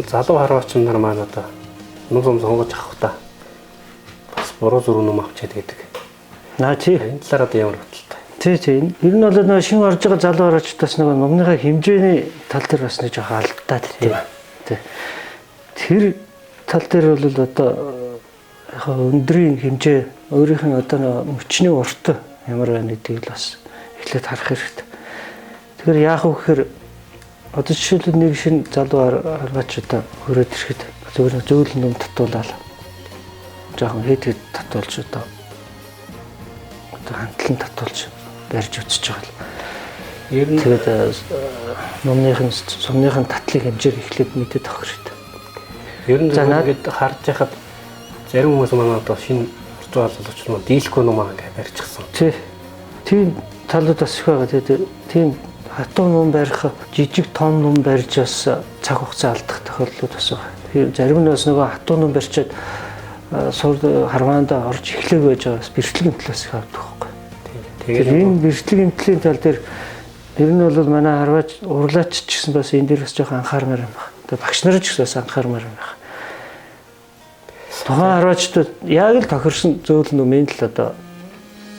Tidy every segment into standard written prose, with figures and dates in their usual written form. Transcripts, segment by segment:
залуу харваач нар маань одоо нум сонгож авах та. Бас буруу зүрх ном авчиад гэдэг. Наа чи энэ талаар одоо ямар бодлоо? Тий. Ер нь бол нэг шинэ орж байгаа залуу харваачдаас нэг номныхаа хэмжээний тал дээр бас нэг жоох алдаад тийм. Тий. Тэр тал дээр бол одоо яг өндрийн хэмжээ өөрийнх нь одоо мөчний урт ямар байна гэдгийг бас эхлээд харах хэрэгтэй. Тэгэхээр яах вэ гэхээр одоо жишээлбэл нэг шинэ залуу харваач одоо хөрөөд ирэхэд зөвхөн зөөлөн ном татуулаад жоохон хэд татуулж одоо хамтлан татуулж барьж үтсэж байгаа л. Ер нь тэгээд сумныхын татлыг хэмжээг эхлээд мэдээд авах хэрэгтэй. Ер нь ингээд харж яхад зарим хүмүүс манай одоо шинэ виртуал боловч нь дийлэхгүй ном ингээд барьчихсан. Тийм талууд бас их байгаа. Тэгээд тийм хатуу ном барих, жижиг том ном барьж бас цаг хугацаа алдах тохиолдлууд бас байгаа. Зарим нь бас нөгөө хатуу ном барьчаад сур харваанда орж эхлэх байж байгаа бас бэрхлэг имтлээс их авдаг байхгүй. Тэгээд энэ бэрхлэг имтлийн тал дээр ер нь бол манай харваач урлаач ч гэсэн бас энэ дээр бас жоохон анхаармаар юм байна. Тэгээд багш нар ч гэсэн бас анхаармаар юм байна. Тухайн харваачдад яг л тохирсон зөөлөн номын л одоо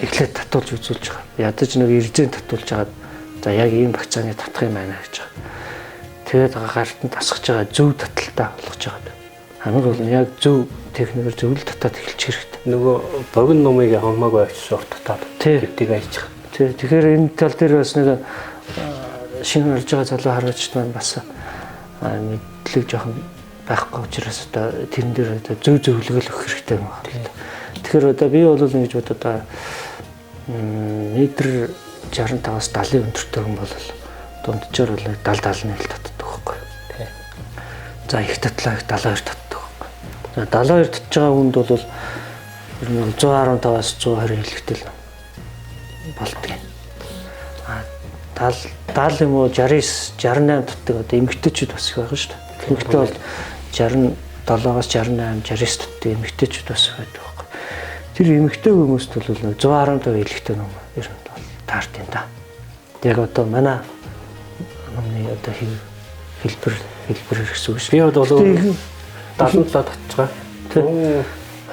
эхлээд татуулж үзүүлж байгаа. Ядаж нэг ирзэн татуулж байгаа. За яг ийм багцааны татах юм байна гэж байгаа. Тэгээд гарт нь тасгаж байгаа зөв таталтаа болгож байгаа. Хамгийн гол нь яг зөв техникээр зөвлөлт татаад эхэлчих хэрэгтэй. Нөгөө богино номыг хамаагүй авчиж урт татаад хэвтийг ажих. Тэгэхээр энэ тал дээр бас нэг шинэ орж байгаа залуу харвачд маань бас мэдлэг жоохон байхгүй учраас одоо тэрэн дээр одоо зөв зөвлөгөөл өгөх хэрэгтэй юм байна. Тэгэхээр одоо би бол ингэж бодод метр 65-аас 70 өндөртэй хүн бол дунджаар бол 70-70 л татдаг байхгүй. За их татлаа 72 татдаг байхгүй. За 72 татж байгаа хүнд бол ер нь 115-аас 120 хэлэхтэл болдгийг. 70 юм уу 69 68 татдаг одоо эмэгтэйчүүд бас их байгаа шүү дээ. Тэгэхдээ бол 67-аас 68 69 татдаг эмэгтэйчүүд бас байдаг байхгүй. Тэр эмэгтэй хүмүүст бол 115 хэлэхтэй ном ер нь бол таард юм да. Яг одоо манай номны одоо хэлбэр гэсэн үг шүү. Би бол 77 татж байгаа.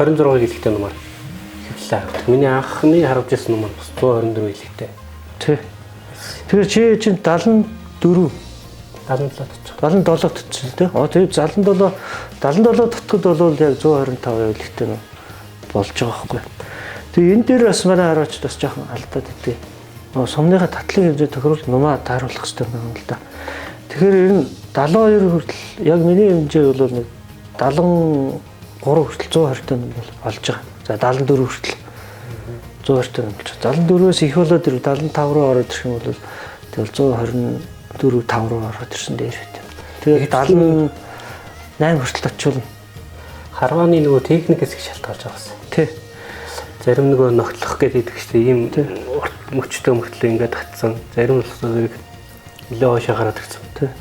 26 хэлэхтэй номаар хэвлээ. Миний анхны харж ирсэн ном бас 124 хэлэхтэй. Тий. Тэгэхээр чи чинь 74 77 татчихсан тий. Тэгээд 77 татгад бол яг 125 хэлэхтэй ном болж байгаа байхгүй. Тэгээ энэ дээр бас манай хараач бас жоохон алдаад идэв. Сумныхаа татлын хэмжээ тохируулж нумаа тааруулах хэрэгтэй байна л да. Тэгэхээр ер нь 72 хүртэл яг миний хэмжээ бол нэг 73 хүртэл 120 тонн болж байгаа. За 74 хүртэл 120 тонн болж байгаа. 74-өөс их болоод 75 руу ороод ирэх юм бол тэгэл 124 5 руу ороод ирсэн дээр хэвтэй. Тэгээд 78 хүртэл очивол харвааны нөгөө техникээс их шалтгаалж байгаас. Тий. Зарим нөгөө нотлох гэдэг ихтэй ийм мөчтэй мөртлөө ингээд татсан. Зарим зүйлийг нэлээ хоошоо гараад ирсэн. Тий.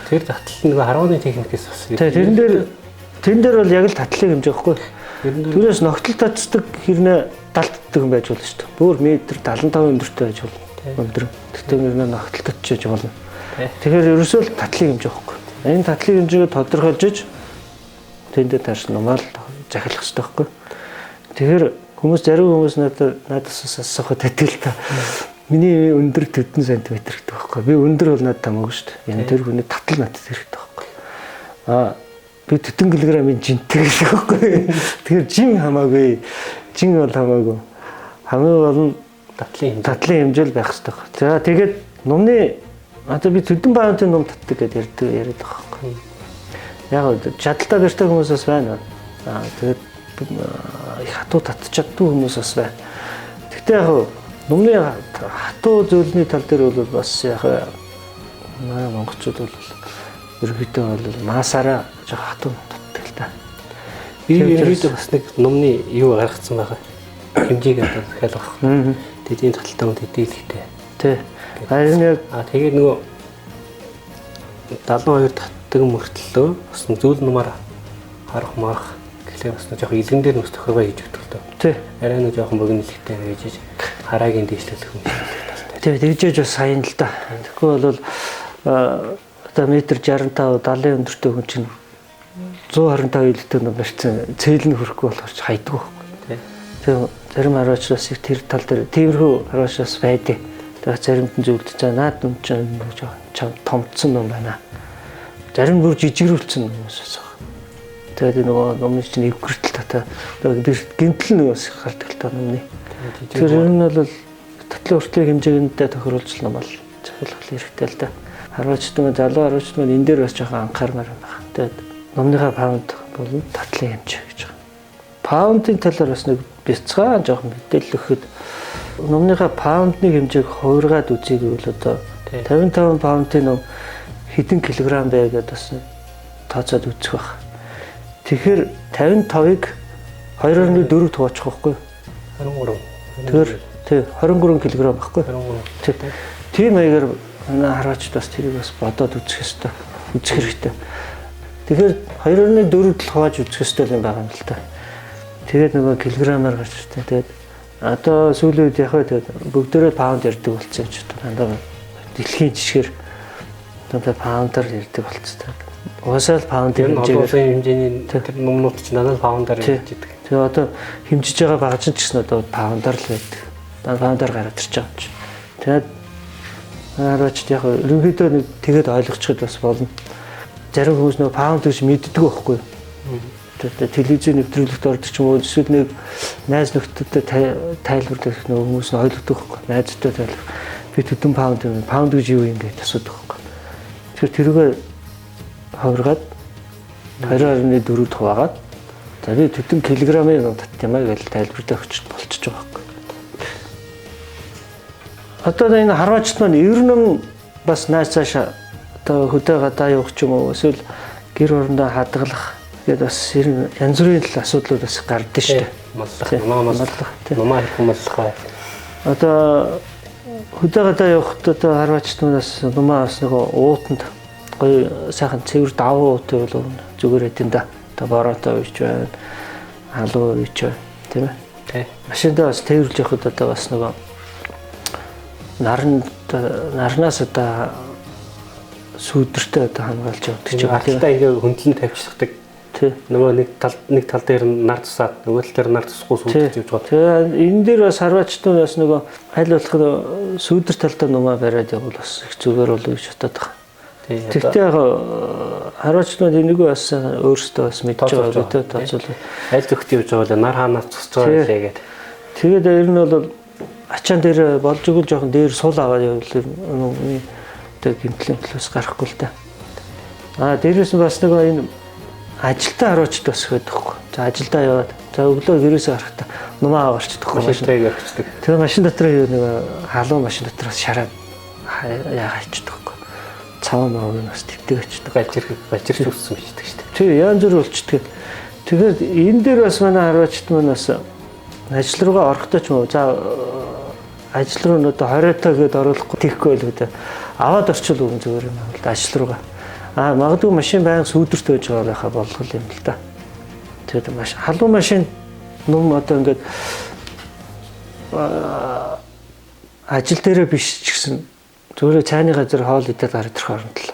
Тэр татлал нөгөө харвааны техникээс бас. Тэрэн дээр бол яг л татлыг хэмжээ байхгүй. Түүнээс ногтол татдаг хэрнээ далтдаг юм байж болно шүү дээ. Бүр метр 75 өндөртэй байж болно. Өндөр. Тэгтээ нэр ногтол татчих болно. Тэгэхээр ерөөсөө л татлыг хэмжээ байхгүй. Энэ татлыг хэмжээгээ тодорхойлж иж тэндээ тааш нумаал захиалах хэрэгтэй байхгүй. Тэгэхээр зарим хүмүүс надаас асуухад тэтгэл та. Миний өндөр 40 см гэдэг байхгүй. Би өндөр бол надад хамаагүй шүү дээ. Энэ тэр хүний татал надад хэрэгтэй байхгүй. Би 40 кг-ийн жинтэй гэсэн байхгүй. Тэгэхээр жин хамаагүй. Жин бол хамаагүй. Хамгийн гол нь татлын хэмжээл байх хэрэгтэй байхгүй. За тэгээд номны одоо би төдөн баунтын ном татдаг гэдээ яриад байгаа байхгүй. Яг чадaltaа барьдаг хүмүүс бас байна. Тэгээд их хатуу татчихдаг хүмүүс бас байна. Гэхдээ яг номны хатуу зөвлөний тал дээр бол бас яг манай монголчууд бол ерөнхийдөө бол масаараа жоо хатуу татдаг л да. Би ерөнхийдөө бас нэг номны юу гаргацсан байгаа. Хэмжээг одоо захиалгах. Тэгээд энэ таталтаа мөн хэдийлэхтэй. Тий. Тэгээд нөгөө 72 татдаг мөртлөө бас зөвлөн нумаар харах марах гэхлээр бас жоохон илгэн дээр нөхс тохиргоо хийж өгдөг л дөө. Тий. Арай нэг жоохон богино илгэхтэй гэж хараагийн дэвшлэх юм шиг талтай. Тий, тэгжээж бас сайн л да. Тэгэхгүй бол одоо метр 65 70 өндөртэй хүн чинь 125 элдв ном барьсан цээл нь хөрөхгүй болохоор хайдгүй байхгүй. Тэгээ зарим харвачраас их тэр тал дээр тиймэрхүү харвачраас байдаг. Тэгээ заримд нь зөвлөж байгаа наад юм чинь чам томцсон юм байна. Зарим бүр жижигрүүлсэн юм уусах. Тэгээд нөгөө номны чинь эвгэртэл татаа тэр гинтл нөгөөс гардаг л та номны. Тэр ер нь бол татлын хүртлийн хэмжээндээ тохируулж ном бол захиалгал хэрэгтэй л да. Харвачдын залуу харвачдын энэ дээр бас жоохон анхаармаар байна. Тэгээд номныхаа паунд бол татлын хэмжээ гэж байна. Паундын талаар бас нэг бяцхан жоохон мэдээлэл өгөхөд номныхаа паундны хэмжээг хувиргаад үзье гэвэл одоо 55 паундын ном хэдэн килограмм бэ гэдээ бас тооцоод үзэх байх. Тэгэхээр 55-ыг 2.4 тооцох байхгүй. 23. Тэгэхээр 23 кг байхгүй. 23. Тийм маягаар манай харвачд бас тэрийг бас бодоод үзэх ёстой. Үзэх хэрэгтэй. Тэгэхээр 2.4-д л хувааж үзэх ёстой юм байгаа юм л та. Тэгээд нөгөө килограммаар гарч иртээ. Тэгээд одоо сүүлийн үед яг тэгээд бүгдээрээ паунд ярьдаг болсон ч дандаа дэлхийн жишгээр дандаа паундаар ярьдаг болцсон. Уусаал паундын хэмжээний тэр номнууд ч надад паундаар ярьж байдаг. Тэгээ одоо хэмжиж байгаа багаж нь ч гэсэн одоо паундаар л байдаг. Паундаар гараад ирж байгаа юм чи. Тэгээд хараач яг ерөнхийдөө нэг тэгээд ойлгочиход бас болно. Зарим хүмүүс нөгөө паунд гэж мэддэг байхгүй. Тэгээд телевизийн нэвтрүүлэгт ордог ч юм уу эсвэл нэг найз нөхдөдтэй тайлбарлах нөгөө хүмүүс нь ойлгодог байхгүй. Найзтай тайлбар. Би хэдэн паунд юм. Паунд гэж юу юм гэж асуудаг байхгүй. Тэгэхээр тэрүүгээ хувиргаад 2.4-д хуваагаад за би хэдэн килограммын ном татсан юм аа гэж тайлбарлаж өгч болчихж байгаа байхгүй. Одоо энэ харвачд маань ер нь бас нааш цаашаа одоо хөдөө гадаа явах ч юм уу эсвэл гэр орондоо хадгалах гэдэг бас янз бүрийн асуудлууд бас гардаг шүү дээ. Маллах, номоо хэрхэн маллах вэ? Одоо хөдөө гадаа явахд одоо харвачд манаас номоо бас нэг уутанд гоё сайхан цэвэр давуу уутай бол зүгээр хэдэн да. Одоо бороотой үйч байна. Халуун үйч байна. Тийм ээ. Тий. Машиндаа бас тээвэрлж явахд одоо бас нэг нарнаас одоо сүүдэртэй одоо хамгаалж явдаг ч юм уу. Хаталтаа ингээ хөндлөн тавьчихдаг. Тий. Нөгөө нэг тал дээр нар тусаад нөгөө тал дээр нар тусахгүй сүүдэрч явж байгаа. Тэгээ энэ дээр бас харвачтууд бас нөгөө аль болох сүүдэр талдаа нумаа бариад явбал бас их зүгээр болов гэж бодоод байгаа. Тэгтээ яг харвачтууд энэгүй бас өөрсдөө бас мэдж байгаа гэдэг тооцоолоо. Аль зөвхт явж байгаа бол нар хаанаас тусч байгаа лээ гэдэг. Тэгээд ер нь бол ачаан дээр болж игэл жоохон дээр сул аваад явбал энэ тэг гинтлийн төлөөс гарахгүй л та. Дээрээс нь бас нэг энэ ажилдаа харвачд бас байдаг. За ажилдаа яваад за өглөө гэрээсээ гарахтаа нумаа аварчдаг. Машинтай явчихдаг. Тэгээ машин дотор нэг халуун машин дотроос шараад яагаачдаг. Цаваа маавын бас тэгдэг очдог. Бачирч үссэн бичдэг шүү дээ. Тий, янз бүр болчдөг. Тэгэхээр энэ дээр бас манай харвачд манаас ажил руугаа орохдоо ч юм уу за ажил руу одоо 20-таа гээд оруулахгүй тийхгүй байл гэдэг. Аваад орчвол өгөн зүгээр юм байна л да ажил руугаа. Магадгүй машин байнга сүүдэрт байж байгаагаа болгол юм л да. Тэгээд машин халуун машин ном одоо ингээд ажил дээрээ биш ч гэсэн зүгээр цааны газар хоол идээд гараад ирэх оронд л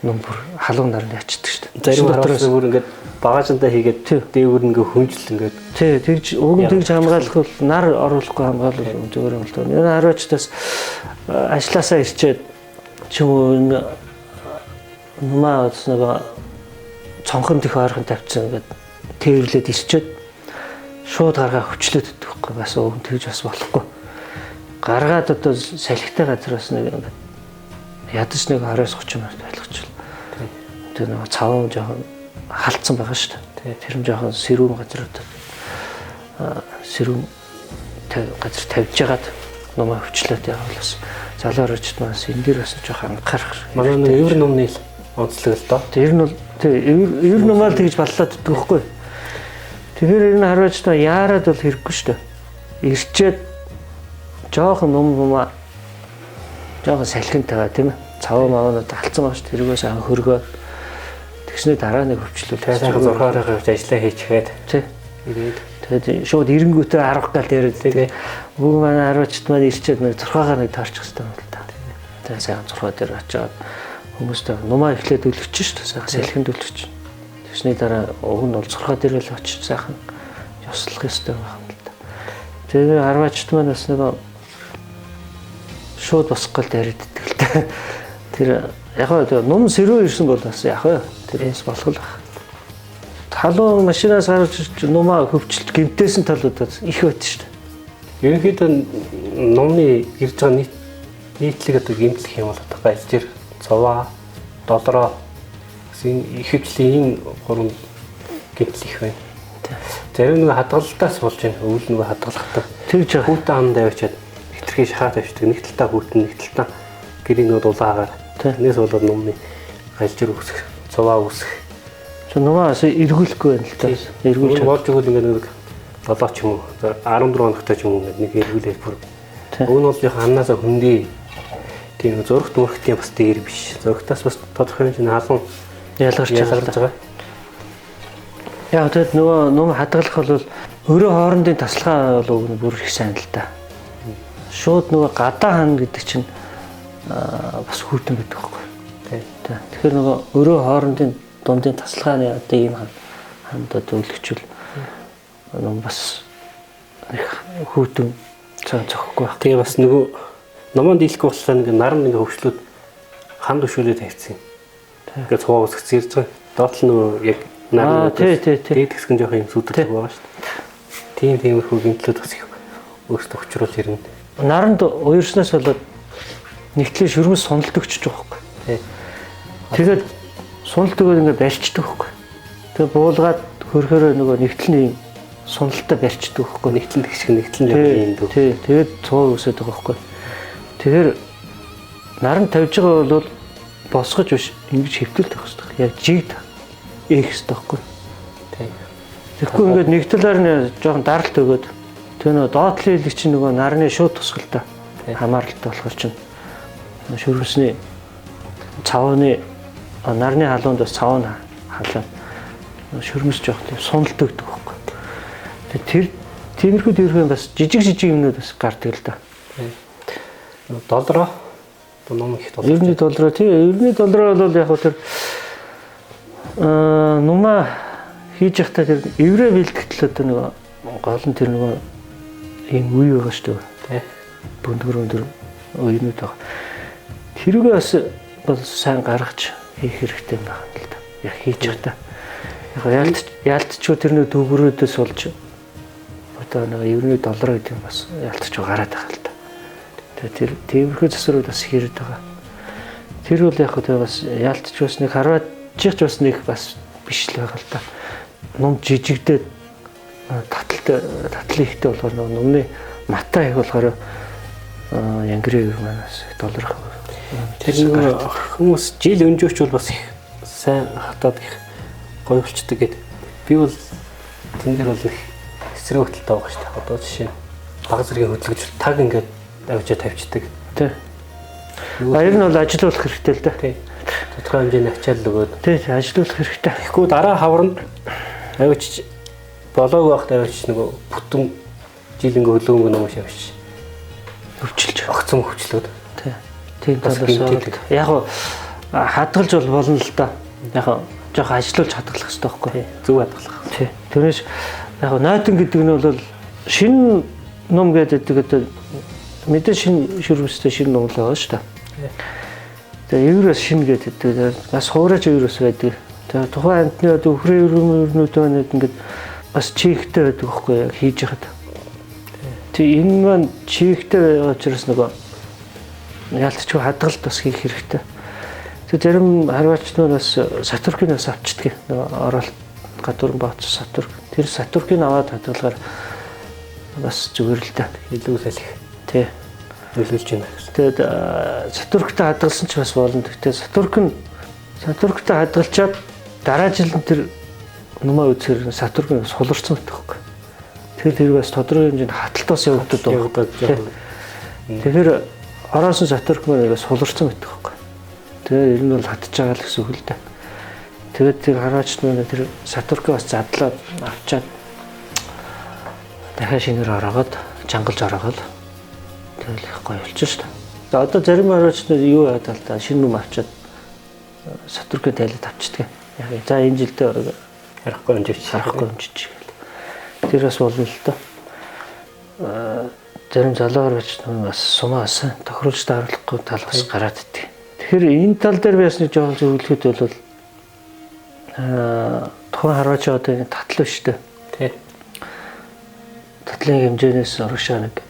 ном бүр халуун нарны ячдаг шүү дээ. Зарим дотроос бүр ингээд багажиндаа хийгээд дээгүүр ингээ хүнжил ингээд тий тэгж уг нь тэгж хамгаалах бол нар оруулахгүй хамгаалах зүгээр юм л доо. Энэ харвачтаас ажилласаа ирчээд ч юм уу нумаа нэг цонхон дэх ойрхон тавьчихсан ингээд тээвэрлээд ирчээд шууд гаргаа хүчлээд идэх байхгүй бас уг нь тэгж бас болохгүй. Гаргаад одоо салхитай газраас нэг ингээд ядаж нэг 20-30 минут байлгачихвал. Тэр нэг цаваа жоохон халтсан байгаа шүү дээ. Тэр нь жоохон сэрүүн газар одоо сэрүүн газар тавьж ягаад нумаа хүчлээд явбал бас залуу орчд маань энэ дээр бас жоохон анхаарах. Манай нэг эвэр номны онцлог л доо. Тэр нь бол эвэр нумаа тэгж баллаад идэх байхгүй. Тэгэхээр энэ харвачд яарад бол хэрэггүй шүү дээ. Ирчээд жоохон нумаа жоохон салхин тавиа тийм ээ. Цаваа маавнууд алдсан байна шүү дээ. Тэргээс ан хөргөө тэгснэ дараа нэг хөвчлөл. Сайхан 6 хоорогийн хувьд ажиллаа хийчихэд тий. Тэгээд шууд эренгүүтээ 10 гал дээрээ тэгээ бүгд манай харвачд маань ирчээд нэг 6-аар нэг таарчих хэвээр юм л та. Тэгээд сайхан 6 дээр очиод Хүмүүстэй нумаа эхлээд өлгөж шүү дээ. Сайхан салхинд өлгөж. Тэгсний дараа уг нь бол цорхоод ирэл очиж сайхан ёслох ёстой байна л да. Тэгээ арваачт маань бас нэг шууд босох гал дайрагддаг л да. Тэр яг нь нум сэрүү ирсэн бол бас яг тэрээс болох л байна. Халуун машинаас гарч нумаа хөвчлөлт гэмтээсэн талуудаас их байт шүү дээ. Ерөнхийдөө номны ирж байгаа нийтлэг одоо гэмтлэх юм бол одоо балжир, цуваа, долороо ихэвчлэн энэ гурван гэмтэл их байна. Зарим нэг хадгалалтаас болж байна. Өвөл нэг хадгалахтаа тэгж хүүтэн ам давчаад хитрхи шахаад тавьчихдаг. Нэг талтаа хүүтэн, нэг талтаа гэрийн нүүд улаагаар. Тэрнээс болоод номны галжир үсэх, цуваа үсэх. Нумаас эргүүлэхгүй байна л да. Эргүүлж болж өгвөл ингээд нэг 7 ч юм уу 14 хоногтой ч юм уу нэг эргүүлээд бүр. Өг нь бол яг аннаасаа хөндөй. Тийм зургт мөрхтийн бас дээр биш. Зургтаас бас тодорхой хэмжээний халуун ялгарч байгаа. Яг тэгэд нөгөө нум хадгалах бол өөрөө хоорондын таслага бол уг нь бүр их сайн л да. Шууд нөгөө гадаа хана гэдэг чинь бас хүүтэн байдаг байхгүй. Тэгэхээр нөгөө өөрөө хоорондын дундын тасалгааны одоо ийм ханд одоо өлгчүүл нум бас их хүүтэн цохихгүй байх. Тэгээ бас нөгөө номонд дийлэхгүй болохоор нэг наран нэг хөвчлүүд ханд өшөөлөд тавьчихсан. Ингээд цуваа усгц ирж байгаа. Доотлол нөгөө яг наран дээд хэсгэн жоох юм сүддэг байгаа шүү дээ. Тиймэрхүү гэмтлүүд бас их өөрсдөө учруулж ирнэ. Наранд уурснаас болоод нэгтлээ шүрмэс суналт өгчөж байгаа байхгүй. Тэгээд суналт өгөөд ингээд барьчдаг байхгүй. Тэгээд буулгаад хөрхөөрөө нөгөө нэгтлний суналтаа барьчдаг байхгүй. Нэгтлэн гიშг нэгтлэн юм дүү. Тэгээд цуу үсээд байгаа байхгүй. Тэгэхээр наран тавьж байгаа бол босгож биш ингэж хэвтэлт байх хэрэгтэй. Яг жигд ээх хэрэгтэй байхгүй. Тэгэхгүй ингээд нэг талаар нь жоохон даралт өгөөд тэр нөгөө доотлын хэлэг чинь нөгөө нарны шууд тусгалтай хамааралтай болохоор чинь шүрмсний цавны нарны халуунд бас цав нь халаа шүрмс жоох тийм суналт өгдөг байхгүй. Тэр тиймэрхүү дээрхэн бас жижиг юмнууд бас гардаг л да. Доллароо ном их доллар. $90 $90 бол яг тэр нумаа хийж явахдаа тэр эврэ бэлтгэл одоо нэг гол нь тэр нэг ийм үе байгаа шүү дээ. Бүндгэр үеинүүд байгаа. Тэрүүгээ бас бол сайн гаргаж хийх хэрэгтэй юм байна л да. Яг хийж явахдаа. Яг яалтчгүй тэр нэг дүүгрүүдээс болж одоо нэг $90 гэдэг юм бас яалтчгүй гараад байгаа л да. Тэр тиймэрхүү засварууд бас хэрэг байгаа. Тэр бол яг хөө бас яалтч бас нэг харваачих бас нэг бас биш л байгаа л да. Ном жижигдээд татлын ихтэй болохоор номны матаа их болохоор янгрын манаас $1 тэр нэг хүмүүс жил өнжөөч бол бас их сайн хатаад их гоё болчдөг гэд. Би бол тэн дээр бол их эсрэг хөдөлтөй байгаа шүү дээ. Одоо жишээ нь баг зэргийн хөдөлгөж таг ингээд авчаа тавьчихдаг. Тий. Баяр нь бол ажилуулах хэрэгтэй л да. Тий. Тодорхой хэмжээний ачаал өгөөд. Тий, ажилуулах хэрэгтэй. Тэгэхгүй дараа хавранд авчиж болоог байхад авчиж нөгөө бүтэн жил ингээ хөлөөнгөө нөөш авчиж өвчилж огцом хөвчлөөд. Тий. Тийм талаас яг хадгалж бол болно л да. Яг жоох ажилуулж хадгалах хэрэгтэй байхгүй. Зөв хадгалах. Тий. Тэрнээс яг нойтон гэдэг нь бол шинэ ном гэдэг одоо мэдээ шинэ шүрмстэй шинэ ном л байгаа шүү дээ. Тэгээ евроос шинэ гэдэг бас хуурайч евроос байдаг. Тэгээ тухайн амтны одоо өхрийн өрнүүд байна ингээд бас чихтэй байдаг байхгүй яг хийж яхад. Тэгээ энэ маань чихтэй байгаа учраас нөгөө яалтчгүй хадгалт бас хийх хэрэгтэй. Тэгээ зарим харваачнууд бас сатуркинаас авчдаг. Нөгөө оролт гадуур бооц сатурк. Тэр сатуркин аваад хадгалгаар бас зүгээр л да. Илүү салхи. Тий. Нөлөөлж байна гэсэн. Тэгээд сатурктай хадгалсан ч бас болно. Тэгтээ сатурктай хадгалчаад дараа жил тэр нумаа үзэхээр сатуркын суларсан байдаг хөөе. Тэр бас тодорхой хэмжээнд хаталтаас явагдаад байгаа. Тэгэхээр ороосон сатурк маань суларсан байдаг хөөе. Тэгээ ер нь бол хатж байгаа л гэсэн үг л да. Тэгээд тэр хараач тэр сатуркийг бас задлаад авчаад дахиад шинээр ороод жангалж ороод тэгэл их гоё болчих шүү дээ. За одоо зарим хараач юу яадаг л да шинэ юм авчаад сатуркын тайлд авчдаг. Яг за энэ жилдээ орог харахгүй амжиж. Тэр бас болно л доо. Зарим залуугаар байж бас сумаас тохируулж тааруулахгүй тал бас гараад идэв. Тэгэхээр энэ тал дээр би бас нэг жоохон зөвлөхөд бол тухайн харваач одоо энэ татлаа шүү дээ. Тий. Татлын хэмжээнээс урагшаа нэг